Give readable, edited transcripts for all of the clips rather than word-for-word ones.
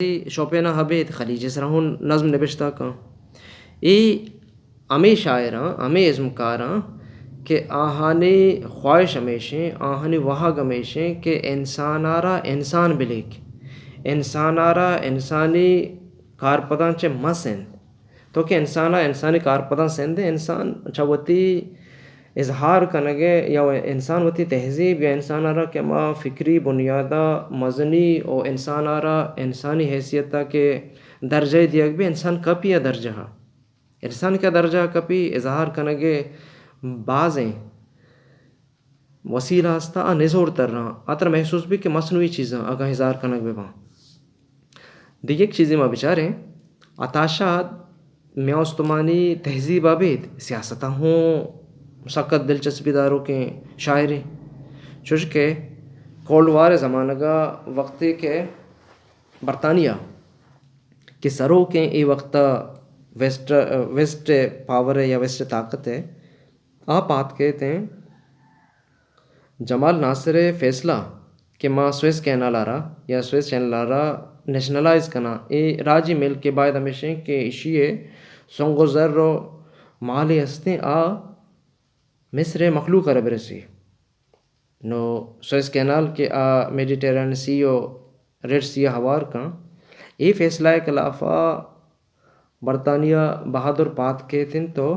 شوپینا ہبیت خلیج سرہن نظم نبشتہ کاں ای ہمیں شاعراں ہمیں عزمکاراں کہ آہانی خواہش ہمیشیں آہانی وہاگ ہمیشیں کہ انسانارا انسان بلیک انسانارا انسانی کارپداں چے مسن تو کہ انسانا انسانی کارپداں سندے انسان چوتی اظہار کنگے یا انسان وتی تہذیب یا انسانارا کہ ما فکری بنیادہ مزنی او انسانارا انسانی حیثیتہ کے درجہ دیگ بھی انسان کپی درجہ انسان کا درجہ کپی اظہار کنگے بعضیں وسیلہ ہستا نزور تر رہا اتر محسوس بھی کہ مصنوعی چیزاں اگاں اظہار کنگ بھی وہاں دیگه چیزی ما بچاریں اتاشاد میاستمانی تہذیب آبید سیاستہ ہوں سخت دلچسپی داروں کے شاعری چوش کہ کولڈ وار زمانہ کا وقتی کے برطانیہ کہ سروں کے ای وقتا ویسٹ پاور ہے یا ویسٹ طاقت ہے آپ آت کے تھے جمال ناصر فیصلہ کہ ماں سویس کینال آ رہا یا سویس چینل آ رہا نیشنلائز کنا اے راجی مل کے بعد ہمیشہ کہ اشیے سنگو زر رو مالی ہستے آ مصر مخلوق عرب رسی نو سویس کینال کے آ میڈیٹرین سی او ریڈ سی ہوار کن اے فیصلہ خلافہ برطانیہ بہادر پات کے تھن تو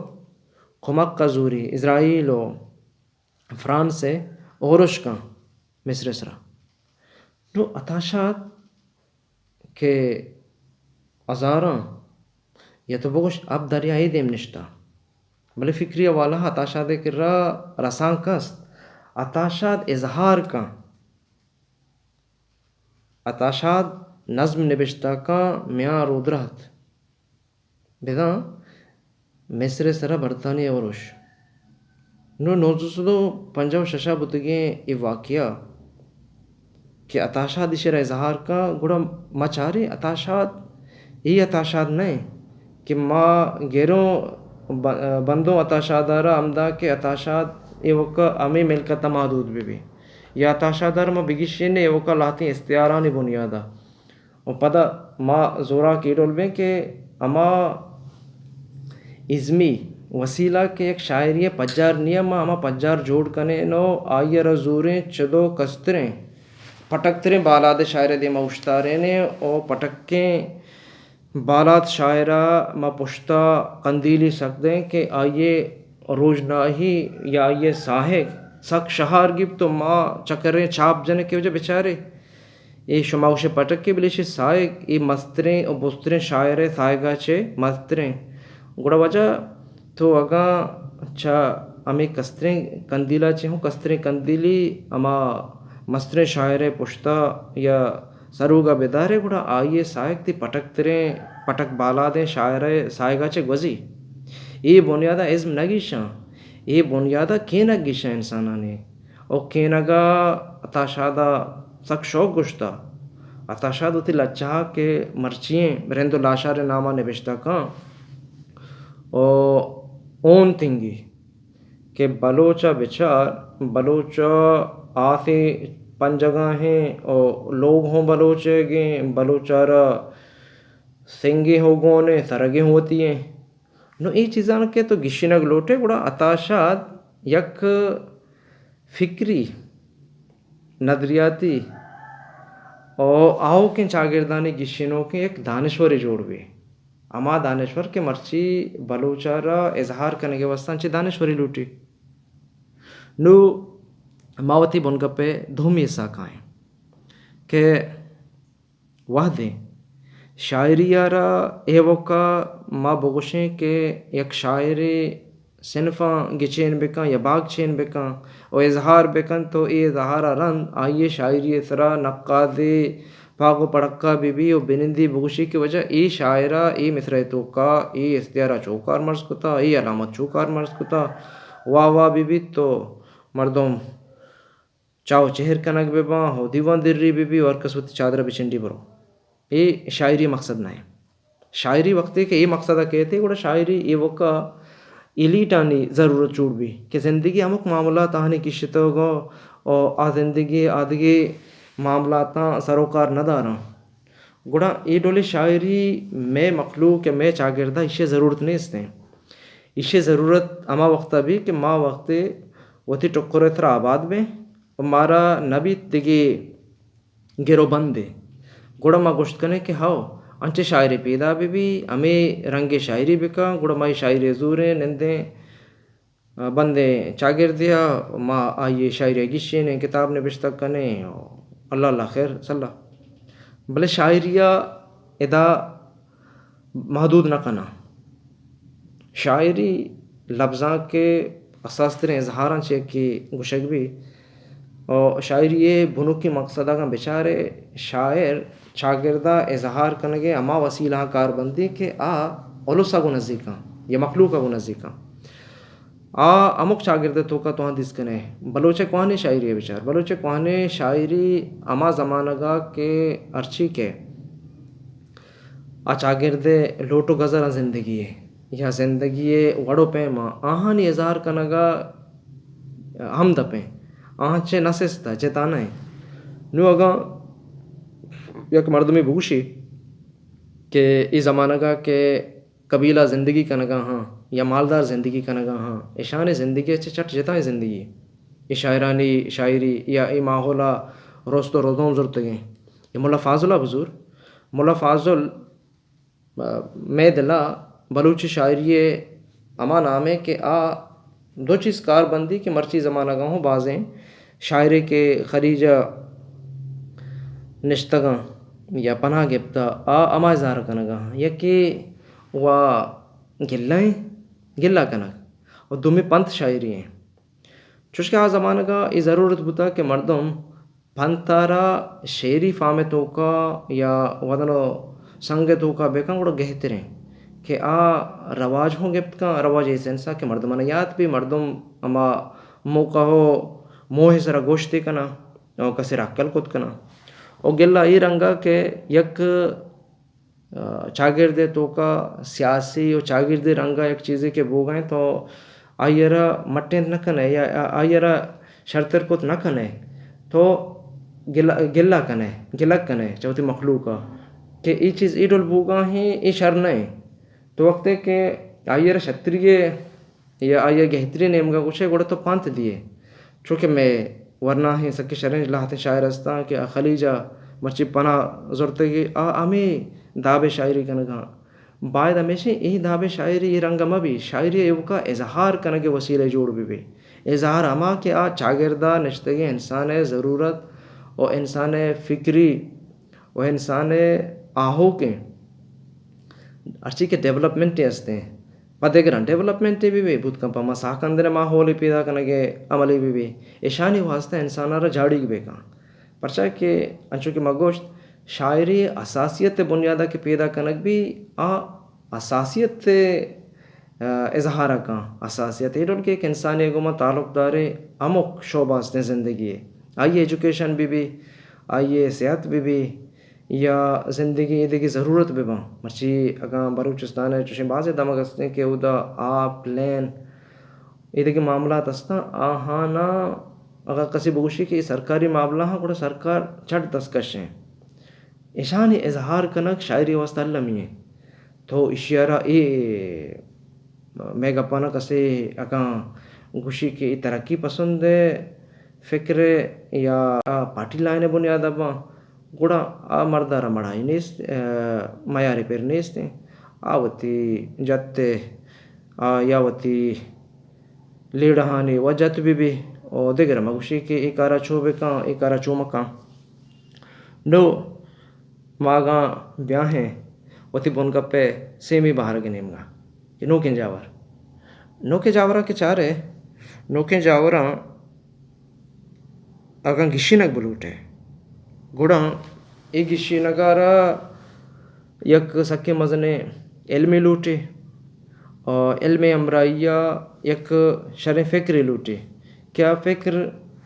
خمق قزوری اسرائیل و فرانس سے اورش کن مصر سرا نو اتاشات کہ ازاراں یا تو بگوش اب دریائی دیم نشتا بلے فکری والا اتاشاد کر رہا رسان کست اتاشاد اظہار کا اتاشاد نظم نبشتہ کا میاں رودرہت بیدا مصر سرا برطانیہ وروش نو 1956 بتگیں ای واقعہ کہ اتاشاد اشرا اظہار کا گڑا مچاری اتاشاد ای اتاشاد نہیں کہ ما گیروں بندوں اتاشادارا امدا کہ اتاشاد ای وقا امی ملکت محدود بھی یا اتاشادار ما بگشین ای وقا لاتی استعارانی بنیادا و پدا ما زورا کی ڈول بیں کہ اما ازمی وسیلہ کے ایک شاعری پجار نیم اما پجار جوڑ کنے نو آئیر زوریں چدو کستریں پٹکتریں بالاد شاعر دے ما اشتارین او پٹکیں بالات شاعرہ ما پشتا قندیلی سکدیں کہ آئیے روجناہی یا آئیے ساہگ سک شہار گب تو ما چکریں چاپ جنے کے وجہ بچارے ای شماوش پٹک کے بلیش سائگ ای مستریں او بستریں شاعر سائگا چھے مستریں گوڑا وجہ تو اگاں چا ہمیں کستریں کندیلا چھے ہوں کستریں کندیلی اما مستریں شاعر پشتا یا سروگا بیدارے گوڑا آئیے سائگ تی پٹک تریں پٹک بالا دیں شاعر سائگا چھے گوزی ای بنیادہ عزم نگیشاں ای بنیادہ کینک گیشاں انسانانے او کینگا اتاشادہ سک شوق گشتا اتاشاد تی لچہا کے مرچیں برندو لاشار نامہ نبشتہ کان او اون تنگی کہ بلوچا بچار بلوچا آتے پنجگاں ہیں او لوگ ہوں بلوچے گیں بلوچارا سنگے ہو گونے سرگیں ہوتی ہیں نو ای چیزاں کے تو گشنگ لوٹے گوڑا اتاشاد یک فکری نظریاتی او آؤ کے چاگردانی گشنوں کے ایک دانشوری جوڑ بھی اما دانشور کے مرچی بلوچارا اظہار کرنے کے وستان چی دانشوری لوٹی نو ماوتی بنگپے دھومی ایسا کھائیں کہ وحدیں شاعری آرا اے وقا ما بگوشیں کہ یک شاعری صنفاں گچین بکن یا باغ چین بکن او اظہار بکن تو ای اظہارا رند آئیے شاعری سرا نقادی پاگو پڑکا بی او بنندی بگوشی کی وجہ ای شاعرہ ای مصرع توکا ای استعارہ چوکار مرز کتا ای علامت چوکار مرز کتا واہ بی تو مردم چاو چہر کنگ ببا ہو دیوان در ری بی اور کسوتی چادرہ بچنڈی برو ای شاعری مقصد نہ ہے شاعری وقتی کہ ای مقصدہ کہتے گوڑا شاعری ای وقا ایلیٹانی ضرورت چوڑ بھی کہ زندگی ہمک معاملات آہنے کی شتو گو او آ زندگی آدگی معاملاتاں سروکار نہ داراں گوڑا ای ڈولی شاعری میں مخلوق یا میں چاگردہ اسے ضرورت نہیں اس نے اسے ضرورت اما وقتا بھی کہ ما وقت وتی ٹکر ترا آباد میں مارا نبی تگی گرو بندے گوڑا ما گوشت کنے کہ ہاؤ انچے شاعری پیدا بھی ہمیں رنگ شاعری بکا گوڑا مائی شاعری زوریں نندیں بندے چاگردیا ما آئیے شاعری گشے نے کتاب نے بشتک کنے اللہ اللہ خیر صلی بلے شاعریہ ادا محدود نہ کنا شاعری لفظاں کے اساس ترین اظہاراں چے کہ گشک بھی اور شاعری بنو کی مقصدہ کا بیچارے شاعر شاگردہ اظہار کنگے اما وسیلہ کار بندی کہ اولوسا گو نزدیکاں یا مخلوقہ گو نزدیکاں امک شاگردہ تو کا توہاں دس کنے بلوچے کوہانے شاعری ہے بیچار بلوچے کوہانے شاعری اما زمانہ گا کے ارچی کے شاگردے لوٹو گزرہ زندگی ہے یا زندگی وڑو پیما آہانی اظہار کنگا ہم دپیں آہاں چے نسستا چیتانا ہے نو اگاں یک مردمی بوشی کہ ای زمانہ گا کہ قبیلہ زندگی کنگا ہاں یا مالدار زندگی کنگا ہاں اشان زندگی اچھے چٹ جتائیں زندگی ای شاعرانی شاعری یا ای ماحولہ روز تو روزوں زرتگیں یہ مولا فاضلہ بزور مولا فاضل میں دلا بلوچی شاعری اما نام ہے کہ دو چیز کار بندی کہ مرچی زمانہ گاہوں بازیں شاعری کے خریجہ نشتگاں یا پناہ گپتا اما اظہار کنگا یا کہ وہ گلائیں گلہ کنگ اور دومی پنت شاعری ہیں چوشکہ زمانہ گا یہ ضرورت بتا کہ مردم پنتارا شعری فامتوں کا یا ودنو سنگتوں کا بے کنگڑو گہتے رہیں کہ رواج ہوں گپت کا رواج ایسے انسا کہ مردمان یاد بھی مردم اما موقع ہو موہ سرا گوشتی کنا اور کسی رکل کت کنا اور گلہ ای رنگا کہ یک چاگردے تو کا سیاسی اور چاگردے رنگا یک چیزیں کے بوگائیں تو آئیرہ مٹین نہ کنے یا آئیرہ شرطر کت نہ کنے تو گلہ کنے گلک کنے چوتی مخلوقہ کہ ای چیز ای ڈول بوگاں ہی ای شر نہیں تو وقت ہے کہ آئیرہ شتریے یا آئیرہ گہتری نیم گا کچھ ہے گوڑا تو پانت دیے چونکہ میں ورنہ ہی سکی شرنج لاہتے شاعر ہستا کہ خلیجہ مرچی پناہ زورتگی ہمیں داب شاعری کنگا باید ہمیشہ یہی داب شاعری یہ رنگا بھی شاعری ایو کا اظہار کنگے وسیلے جوڑ بھی اظہار ہما کہ چاگردہ نشتگی انسان ضرورت اور انسان فکری اور انسان آہو کے ارچی کے ڈیولپمنٹیں ہستے ہیں پتہ گران ڈیولپمنٹیں بھی بہت کم پا مساق اندر ماحولی پیدا کنگے عملی بھی اشانی واسطہ انسان را جاڑی بے کان پرچہ کہ انچو کہ مگوشت شاعری اساسیت بنیادہ کے پیدا کنگ بھی اساسیت اظہارہ کان اساسیت ایڈول کے ایک انسانی گوما تعلق دارے امک شعبہ ہستے زندگی ہے آئیے ایجوکیشن بھی آئیے صحت بھی یا زندگی ایدے کی ضرورت بھی مرچی اگاں بلوچستان ہے چوشیں بعض دماغ ہستے ہیں کہ ادا پلین ایدے کے معاملات ہستا آہانا اگر کسی بگوشی کہ سرکاری معاملہ ہاں کڑا سرکار چھٹ دستکش ہیں اشانی اظہار کنک شاعری واسطہ لمی ہے تو اشیارہ میں گپانا کسی اگاں گوشی کہ ترقی پسند فکر یا پارٹی لائن بنیادہ با گوڑا مردارہ مڑائی نیست میاری پیر نیستیں آوتی جتے یا وتی لیڑہانی و جت بھی اور دیگر مگوشی کہ ایکارا چوبے کان ایکارا چومکان نو ماگاں بیاہیں وتی بن گپے سیمی باہر گنیم گا کہ نوکیں جاور نوکے جاورہ کے چارے نوکیں جاورہ اگاں گشینک بلوٹے گوڑا ای گشینگارہ یک سکے مزنے علمی لوٹے اور علم امرائیہ یک شرح فکری لوٹے کیا فکر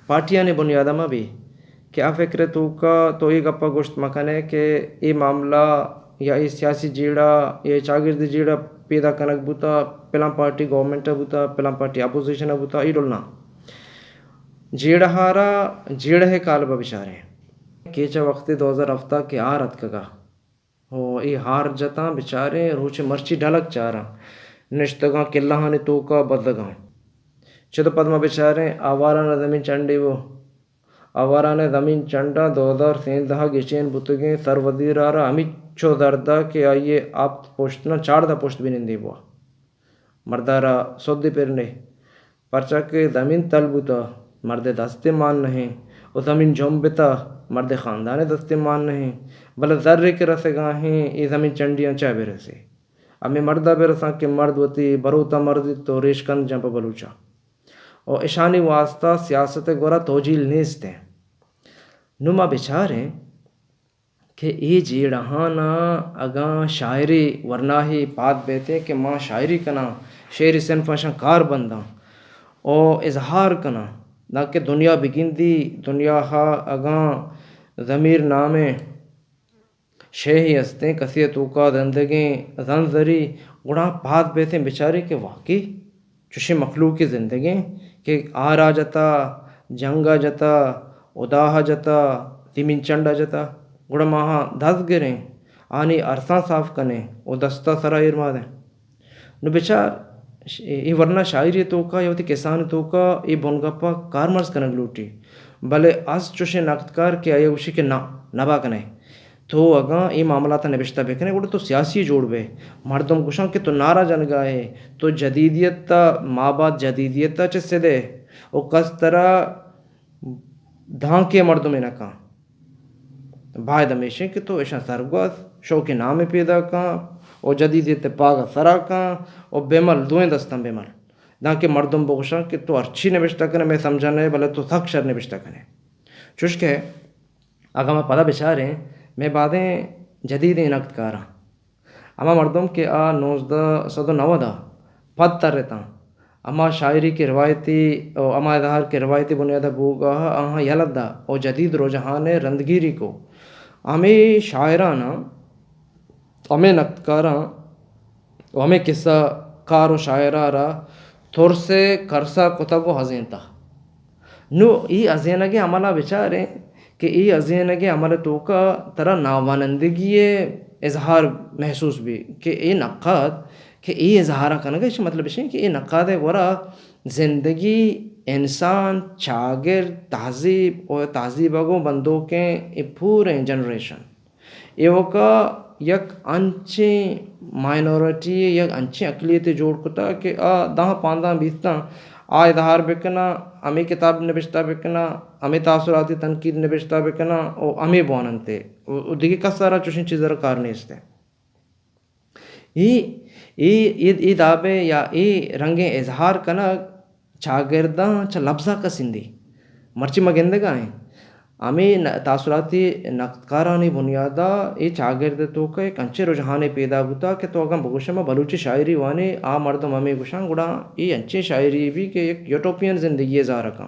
پارٹیاں نے بنیادہ میں بھی کیا فکر تو کا تو یہ گپا گوشت مکان ہے کہ یہ معاملہ یا یہ سیاسی جیڑا یہ چاگرد جیڑا پیدا کنک بوتا پلان پارٹی گورنمنٹ بوتا پلان پارٹی اپوزیشن بوتا ای ڈولنا جیڑا ہارا جیڑا ہے کالبہ بشارے کیچا وقت 2007 کے آرت کگا ای ہار جتاں بیچارے روچے مرچی ڈھلک چاراں نشتگاں کلہاں نے تو کا بدگاں چد پدما بیچارے آوارہ نہ زمین چنڈی وہ آوارہ نے زمین چنڈا 2013 گچین بتگیں سر وزیر آرہ ہمیں چو دردہ کہ آئیے آپ پوشتنا 14 پوشت بھی نندی بوا مردارہ سودی پرنے پرچہ کے زمین تل بوتا مرد دستے مان نہیں اور زمین جھوم بیتا مرد خاندان دستے مان نہیں بلے ذرے کے رسے گاہیں یہ زمین چنڈیاں چاہ بے رسے ہمیں مردہ بے رساں کہ مرد وتی بروتا مرد تو ریشکند جنپ بلوچا اور اشانی واسطہ سیاست گورا توجیل نیستے نما بیچاریں کہ ای جیڑہانا اگاں شاعری ورناہی پات بیتے کہ ماں شاعری کنا شعری صنفاشاں کار بنداں او اظہار کنا نہ کہ دنیا بگندی دنیا ہا اگاں ضمیر نامے شیہی ہستیں کسی توکا زندگیں زنزری گڑاں پات بیتے بیچارے کہ واقعی چوشی مخلوقی زندگیں کہ آرا جتا جنگا جتا اداہا جتا زمین چنڈا جتا گڑا ماہاں دھس گریں آنی عرصاں صاف کنے او دستہ سرا ارما دیں نو بیچار ای ورنہ شاعری توکا یا ہوتی کسان توکا ای بونگپا کار مرز کنگ لوٹی بلے اس چوشے نقدکار کہ آیا گوشی کہ نبا کنے تو اگاں ای معاملات نبشتہ بکنے گوڑا تو سیاسی جوڑ بے مردم گوشاں کہ تو نارا جنگاہے تو جدیدیت تا ماں بعد جدیدیت تا چسے دے او کس طرح دھانکے مردم انکاں بھائی دمیشیں کہ تو ایشاں سرگواز شوق نام پیدا کاں او جدیدیت پاگا سرا کاں او بیمل دوئیں دستاں بیمل دانکہ مردم بگوشاں کہ تو ارچھی نبشتہ کنے میں سمجھانے بلے تو تھک شر نبشتہ کنے چوش کہ اگا میں پتہ بچاریں میں بعدیں جدید نقد کاراں اما مردم کہ 1990 پد تر رہتا اما شاعری کے روایتی او اما اظہار کے روایتی بنیادہ بوگا آہاں یلدہ او جدید رجحان رندگیری کو ہمیں شاعرانا ہمیں نقدکاراں ہمیں قصہ کار و شاعرارا تھور سے کرسا کتگو حزینتا نو ای حزینگے عملہ بچاریں کہ ای حزینگے عمل توکا ترا ناوانندگی اظہار محسوس بھی کہ ای نقاد کہ ای اظہارہ کنگا اس مطلب ہے کہ ای نقاد ورا زندگی انسان چاگر تہذیب اور تہذیب اگوں بندوں کے پورے جنریشن یہ کا یک انچیں مائنورٹی یک انچیں اقلیت جوڑ کتا کہ دہاں پانداں بیستاں اظہار بکنا ہمیں کتاب نبشتہ بکنا ہمیں تاثراتی تنقید نبشتہ بکنا اور ہمیں بواننتے دیکھیں کس سارا چوشن چیز کار نہیں استے ای دابے یا ای رنگیں اظہار کنا چاگرداں چا لفظہ کا سندھی مرچی مگندگاں ہیں ہمیں تاثراتی نقدکارانی بنیادہ ای چاگرد تو کا ایک انچے رجحانے پیدا ہوتا کہ تو اگاں بگوشم بلوچی شاعری وانے مردم ہمیں گوشاں گوڑا ای انچے شاعری بھی کہ ایک یوٹوپین زندگی اظہار کاں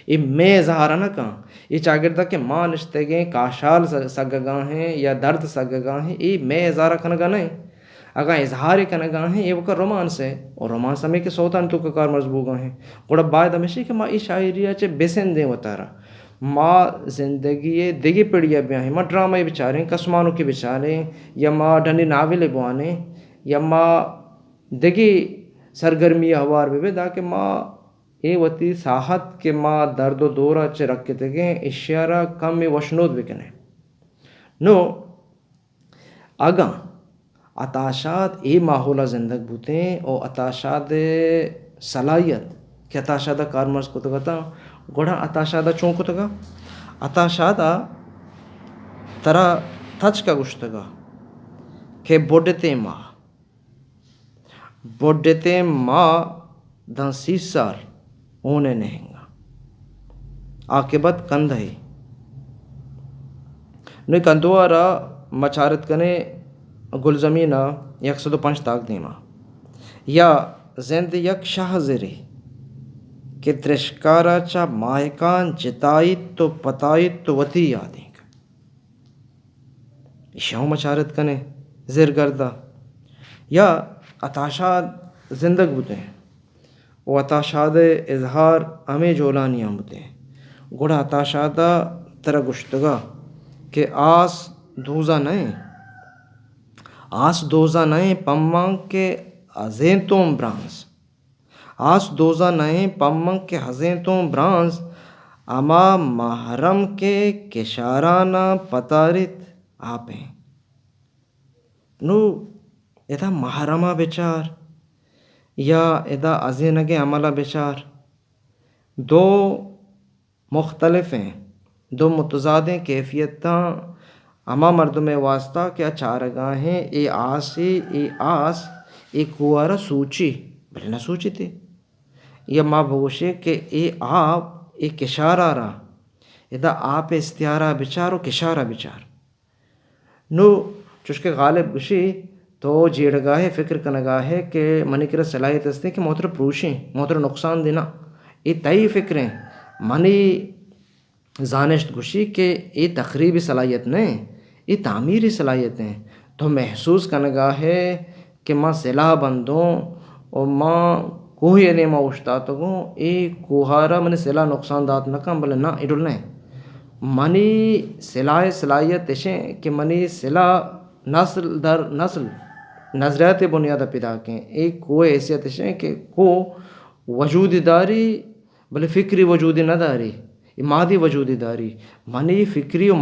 ای میں اظہارہ نہ کاں ای چاگردہ کہ ماں نشتگیں کاشال سگگاں ہیں یا درد سگگاں ہیں ای میں اظہارہ کنگاں نہیں اگاں اظہار کنگاں ہیں یہ وکا رومانس ہے اور رومانس ہمیں کہ سوتان تو کا کار مرزبوگاں ہیں گوڑا باید ہمیشہ کہ ماں ای شاعریہ چے بیسن دیں وطارہ ماں زندگی دیگی پڑیا بیاں ہیں ماں ڈرامے بچاریں کسمانوں کے بچاریں یا ماں ڈھنی ناولے بوانے یا ماں دیگی سرگرمی ہوار بے دا کہ ماں اے وتی ساحت کے ماں درد و دورہ چے رکھے تگیں اشیارہ کم میں وشنود بکنے نو اگاں اتاشات ای ماحولہ زندگ بوتیں اور اتاشات صلاحیت کہ اتاشادہ کار مرز کو تگتا گوڑا اتاشادہ چون کو تگا اتاشادہ ترا تھچ کا گشتگا کہ بوڈتے ماں دن 30 سال اونے نہنگا عاقبت کندھ ہے نوی کندوارا مچارت کنے گل زمینہ 105 تاک دیما یا زند یک شاہ زرے کہ درشکارا چا مائکان جتائیت تو پتائیت تو وتی یادیں شاہ مچارت کنے زر گردہ یا اتاشاد زندگ بوتے ہیں وہ اتاشاد اظہار ہمیں جولانیاں بوتے ہیں گوڑا اتاشادہ ترا گشتگا کہ آس دھوزہ نہیں آس دوزا نئے پماں کے ازیں برانز آس دوزا نئے پماں کے ازیں برانز اما محرم کے کشارانہ پتارت آپیں نو ادا محرمہ بچار یا ادا ازینگے عملہ بچار دو مختلف ہیں، دو متضادیں کیفیتاں اما مردم واسطہ کیا چارگاہیں اے آسی اے آس اے کوارا سوچی بلے نہ سوچی تھی یا ماں بوشے کہ اے آپ اے کشارہ را ادا آپ استیارہ بچارو کشارہ بچار نو چشکے غالب گشی تو جیڑگاہ فکر کنگاہ کہ منی کرا صلاحیت استے کہ محتر پروشیں محتر نقصان دینا یہ تئی فکریں منی زانشت گشی کہ یہ تخریبی صلاحیت نہیں یہ تعمیری صلاحیت ہیں تو محسوس کنگاہ ہے کہ ماں صلاح بندوں اور ماں کوئی نہیں ماں اشتاتوں گوں اے کوہارا منی صلاح نقصان دات نکم بلے نا اڈل نہیں منی صلاحیت اشیں کہ منی صلاح نسل در نسل نظریات بنیادہ پیدا کیں ایک کوئی حیثیت اشیں کہ کو وجود داری بلے فکری وجودی نہ داری مادی وجودی داری منی فکری و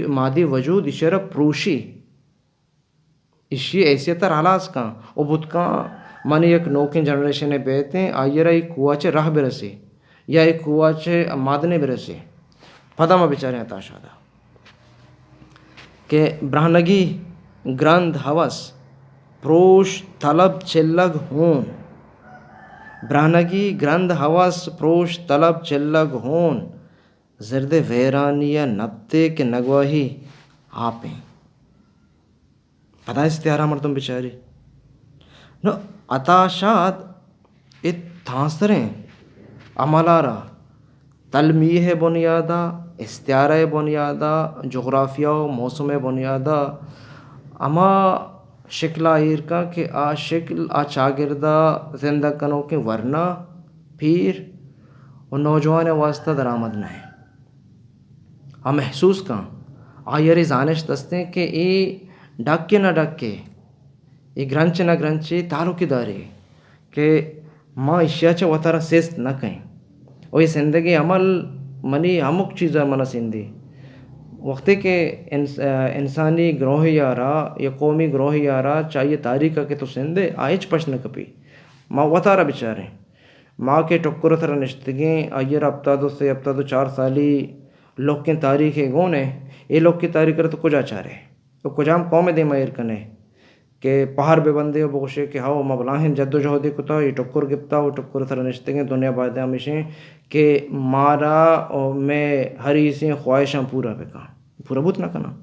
مادی وجود اشارہ پروشی اشی حیثیت حلاس کاں او بدھ کاں منی ایک نوکیں جنریشن بیتے آئیرہ ایک کوچے رہ برسے یا ایک کوچے مادنے برسے پدا ما بیچارے ہیں تاشادہ کہ برہنگی گرند حوث پروش طلب چلگ ہون برہنگی گرند حوث پروش طلب چلگ ہون زرد ویرانیہ نبتے کے نگواہی آپیں پتہ استیارہ مردم بیچاری نو اتاشاد ات تھانسریں عملارہ تلمیح بنیادہ استعارہ بنیادہ جغرافیہ و موسم بنیادہ اما شکلہ ایرکا کہ آ شکل آ چاگردہ زندہ کنوں کے ورنہ پیر و نوجوان واسطہ درآمد نہیں آ محسوس کاں آئیری زانش دستے کہ ای ڈکے نہ ڈکے ای گرنچ نہ گرنچے تعلقی داری کہ ماں اشیاء چا وطارہ سیست نہ کہیں وہی زندگی عمل منی ہمک چیزہ منہ سندی وقتی کہ انسانی گروہ یارا یا قومی گروہ یارا چاہیے تاریخ کے تو سندے آئیچ پشن کپی ماں وطارہ بچاریں ماں کے ٹکر تھر نشتگیں آئیر ابتادو سے ابتادو 4 سالی لوگ کے تاریخ گونے یہ لوگ کی تاریخ تو کجا چارے تو کجام قوم دے مائر کنے کہ پہاڑ بے بندے ہو بغشے کہ ہاو مبلاہن جد و جہدی کتا یہ ٹکر گپتا وہ ٹکر تھر نشتگیں دنیا بائدہ ہمیشیں کہ مارا اور میں ہری سے خواہشاں پورا بکا پورا بوت نہ کنا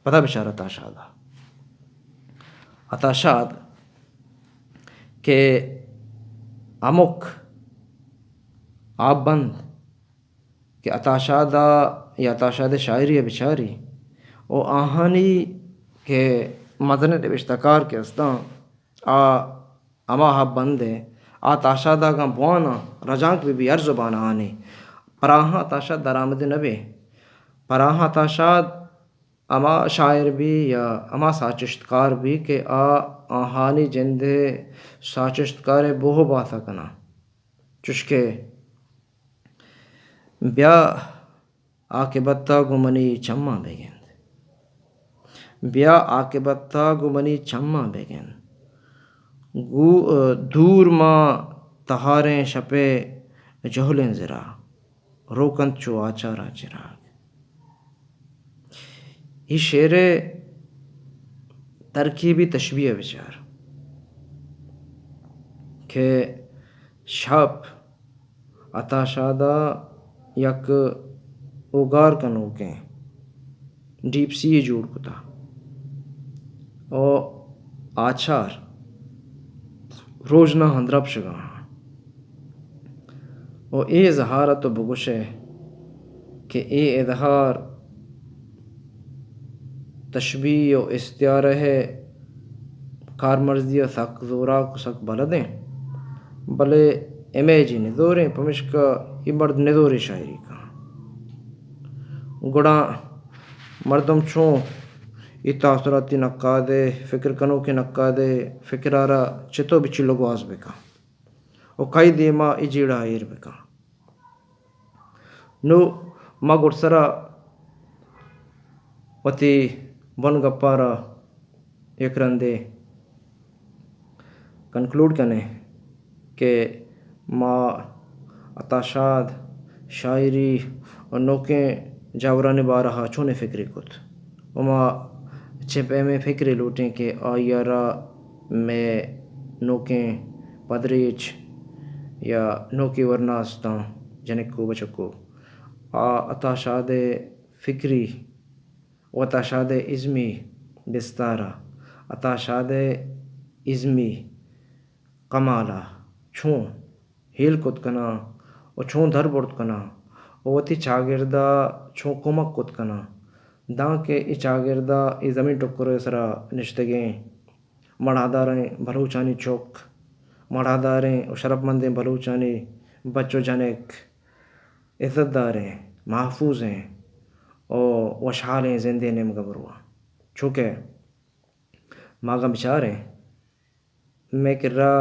پتہ بشارہ اتاشاد کہ امک آپ بند کہ اتاشادہ یا اتاشاد شاعری بچاری او آہانی کہ مدن نوشتکار کے استاں اما حب بندے تاشادہ کا بوانا رجانک بھی ہر زبان آنے پراہاں تاشاد درآمد نبے پراہاں تاشاد اما شاعر بھی یا اما ساچشتکار بھی کہ آہانی جندے ساچشتکار بوہ باتھا کنا چشکے بیا آکبتہ گمنی چمہ بیگند بیا آکبتہ گمنی چمہ بیگند دور ماں تہاریں شپے جہلیں زرا روکند چو آچارا چراغ یہ شعر ترکیبی تشبیہ بچار کہ شپ اتاشادہ یک اوگار کنوکیں ڈیپ سی جوڑ کتا او آچار روزنہ ہندرب شگاں او اے اظہارہ تو بگوشے کہ اے اظہار تشبیہ و استعارہ ہے کارمرزی سک زورا سک بلدیں بلے امیجی ندوریں پمشکا یہ مرد ندوری شاعری کا گڑا مردم چون ای تاثراتی نقادے فکر کنو کے نقادے فکرارا چتو بچی لوگو آز بکا او کئی دیما ایجیڑا ایر بکا نو ما گرسرا وتی بن گپارا ایک رندے کنکلوڈ کنے کہ ما اتاشاد شاعری اور نوکیں جاورانے بارہا چونے فکری کت وما چھپے میں فکری لوٹیں کہ آئیارا میں نوکیں پدریچ یا نوکی ورناستان جنکو بچکو اتاشاد فکری و اتاشاد ازمی بستارا اتاشاد ازمی کمالا چھون ہیل کت کنا و چھون دھر برد کنا وتی چاگردہ چھون کمک کت کنا داں کہ ای چاگردہ ای زمین ٹکرے سرا نشتگیں مڑاداریں بلوچانی چوک مڑاداریں و شرف مندیں بلوچانی بچو جنک عزت داریں محفوظ ہیں او وشحالیں زندے نیم گبروا چونکہ ماگا بچاریں میں کر رہا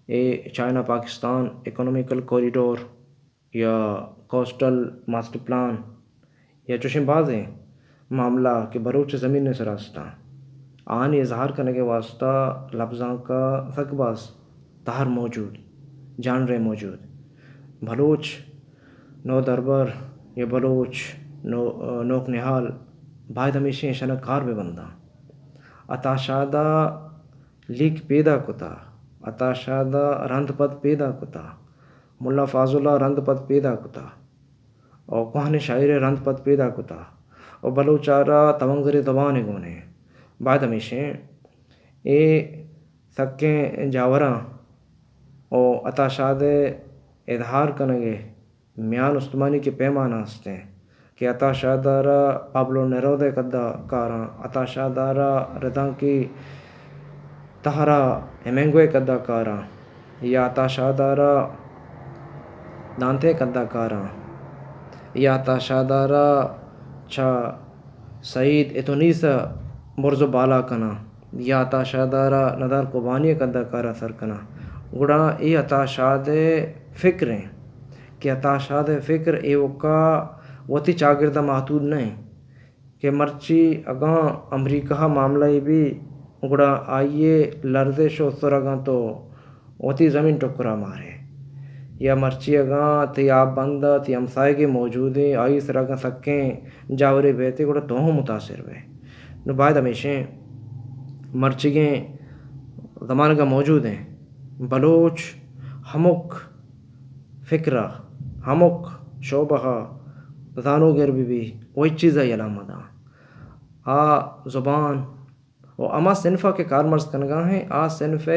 اے چائنا پاکستان اکنومیکل کوریڈور یا کوسٹل ماسٹر پلان یا چوشیں بازیں معاملہ کہ بروچ زمین نے سراستہ آنی اظہار کرنے کے واسطہ لفظاں کا ثقباس تہر موجود جان رہے موجود بلوچ نو دربر یا بلوچ نوک نحال باید ہمیشہ شنک کار بے بندہ اتاشادہ لیک پیدا کتا اتاشادہ رند پد پیدا کتا ملا فاضل اللہ رند پد پیدا کتا اور کوہن شاعر رند پد پیدا کتا اور بلوچارا تونگری زبان گونے بعد ہمیشہ اے سکیں جاوراں اور اتاشاد اظہار کنگے میان عثمانی کے پیمانہ ہستے کہ اتاشادارا پابلو نیرودے کدا کاراں اتاشادارا رداں کی تہرا ہیمنگوے کدا کاراں یا اتاشادارا دانتے کدا کاراں یا تاشادارا چا سعید اتونیسا برزو بالا کنا یا تاشادارا ندار قبانی کدا کارا سر کنا گڑا ای اتاشاد فکریں کہ اتاشاد فکر ایوکا وتی چاگردہ محدود نہیں کہ مرچی اگاں امریکہ معاملہ بھی گڑا آئیے لرزش و سرگاں تو وتی زمین ٹکرا مارے یا مرچی اگاں تی آپ بندہ تی ہمسائے کے موجود ہیں آئی سرگاں سکیں جاورے بیتے گڑا تو ہم متاثر ہوئے نو باید ہمیشہ مرچگیں زمانہ کا موجود ہیں بلوچ ہمک فکرہ ہمک شعبہ زانو گر بھی وہی چیزہ علامت آ زبان و اما صنفہ کے کارمرز کنگاہ ہیں آ صنف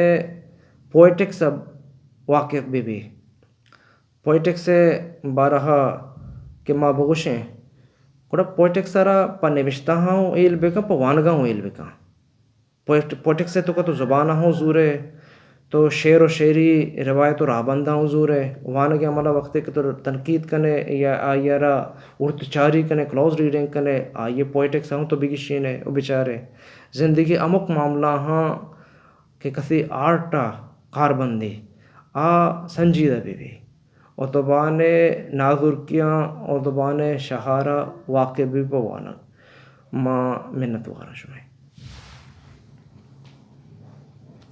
پوئٹکس اب واقف بھی پوئٹکس بارہا کہ ما بگوشیں گڑا پوئٹکس سارا پا نوشتہ ہوں ایل بکا پا وانگاں ہوں ایل بکا پوئٹکس سے تو کا تو زبانہ ہوں زور ہے تو شعر و شعری روایت و رابندہ ہوں زور ہے وانگاں عملہ وقت کہ تو تنقید کنے یا آئیارا ارتچاری کنے کلوز ریڈنگ کنے آئیے پوئٹکس ہوں تو بگشین ہے وہ بیچارے زندگی امک معاملہ ہاں کہ کسی آرٹا کاربندی آ سنجیدہ بھی اور زبان نازرکیاں اور زبان شہارہ واقع بھی پوانا ماں منت وغیرہ شمیں